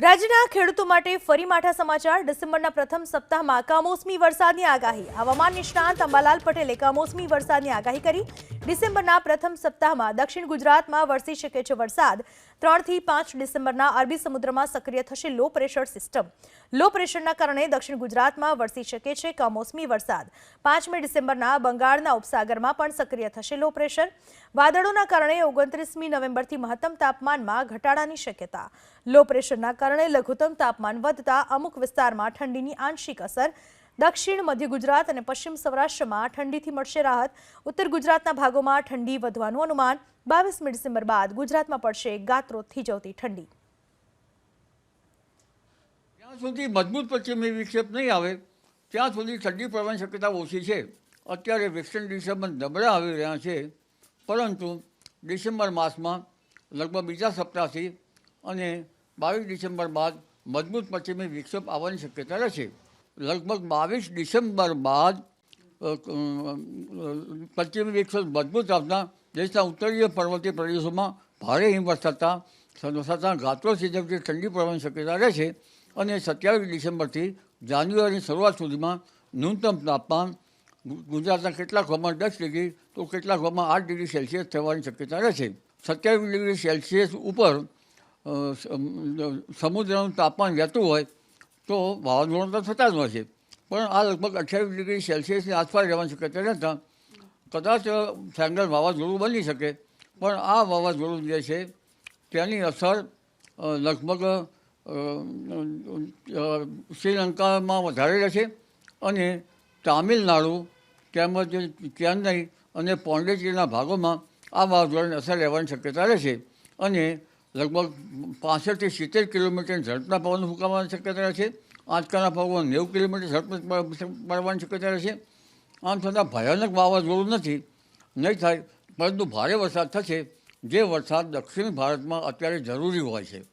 રાજ્યના ખેડૂતો માટે ફરી માઠા સમાચાર। ડિસેમ્બરના પ્રથમ સપ્તાહમાં કમોસમી વરસાદની આગાહી। હવામાન નિષ્ણાંત અંબાલાલ પટેલે કમોસમી વરસાદની આગાહી કરી। ડિસેમ્બરના પ્રથમ સપ્તાહમાં દક્ષિણ ગુજરાતમાં વરસી શકે છે વરસાદ। 3 થી 5 ડિસેમ્બરના અરબી સમુદ્રમાં સક્રિય થશે લો પ્રેશર સિસ્ટમ। લો પ્રેશરના કારણે દક્ષિણ ગુજરાતમાં વરસી શકે છે કમોસમી વરસાદ। 5મી ડિસેમ્બરના બંગાળના ઉપસાગરમાં પણ સક્રિય થશે લો પ્રેશર। વાદળોના કારણે 29મી નવેમ્બરથી મહત્તમ તાપમાનમાં ઘટાડાની શક્યતા। લો પ્રેશરના કારણે લઘુત્તમ તાપમાન વધતા અમુક વિસ્તારમાં ઠંડીની આંશિક અસર। દક્ષિણ મધ્ય ગુજરાત અને પશ્ચિમ સૌરાષ્ટ્રમાં ઠંડીથી મળશે રાહત। ઉત્તર ગુજરાતના ભાગોમાં ઠંડી વધવાનું અનુમાન। 22મી ડિસેમ્બર બાદ ગુજરાતમાં પડશે ગાત્રો થીજવતી ઠંડી। જ્યાં સુધી મજબૂત પશ્ચિમી વિક્ષેપ નહીં આવે ત્યાં સુધી ઠંડી પડવાની શક્યતા ઓછી છે। અત્યારે વેસ્ટર્ન ડિસ્ટર્બન્સ નબળા આવી રહ્યા છે, પરંતુ ડિસેમ્બર માસમાં લગભગ બીજા સપ્તાહથી અને 22 ડિસેમ્બર બાદ મજબૂત પશ્ચિમી વિક્ષેપ આવવાની શક્યતા રહેશે। લગભગ 22 ડિસેમ્બર બાદ પશ્ચિમી વિક્ષેપ મજબૂત આવતા દેશના ઉત્તરીય પર્વતીય પ્રદેશોમાં ભારે હિમવર્ષા થતાં ગાત્રો થીજવતી ઠંડી પડવાની શક્યતા રહેશે। અને 27 ડિસેમ્બરથી જાન્યુઆરીની શરૂઆત સુધીમાં ન્યૂનતમ તાપમાન ગુજરાતના કેટલાક ભાગમાં 10 ડિગ્રી તો કેટલાક ભાગમાં 8 ડિગ્રી સેલ્સિયસ થવાની શક્યતા રહેશે। 27 ડિગ્રી સેલ્સિયસ ઉપર સમુદ્રનું તાપમાન રહેતું હોય તો વાવાઝોડા તો થતા જ હોય છે, પણ આ લગભગ 28 ડિગ્રી સેલ્સિયસની આસપાસ રહેવાની શક્યતા રહેતા કદાચ ફેંગલ વાવાઝોડું બની શકે। પણ આ વાવાઝોડું જે છે તેની અસર લગભગ શ્રીલંકામાં વધારે રહેશે અને તામિલનાડુ તેમજ ચેન્નઈ અને પોંડિચેરીના ભાગોમાં આ વાવાઝોડાની અસર રહેવાની શક્યતા રહેશે। અને લગભગ 65 થી 70 કિલોમીટર ઝડપના પવન ફૂંકાવાની શક્યતા રહેશે। આંચકાના પવન 90 કિલોમીટર ઝડપ પડવાની શક્યતા રહેશે। આમ છતાં ભયાનક વાવાઝોડું નહીં થાય, પરંતુ ભારે વરસાદ થશે, જે વરસાદ દક્ષિણ ભારતમાં અત્યારે જરૂરી હોય છે।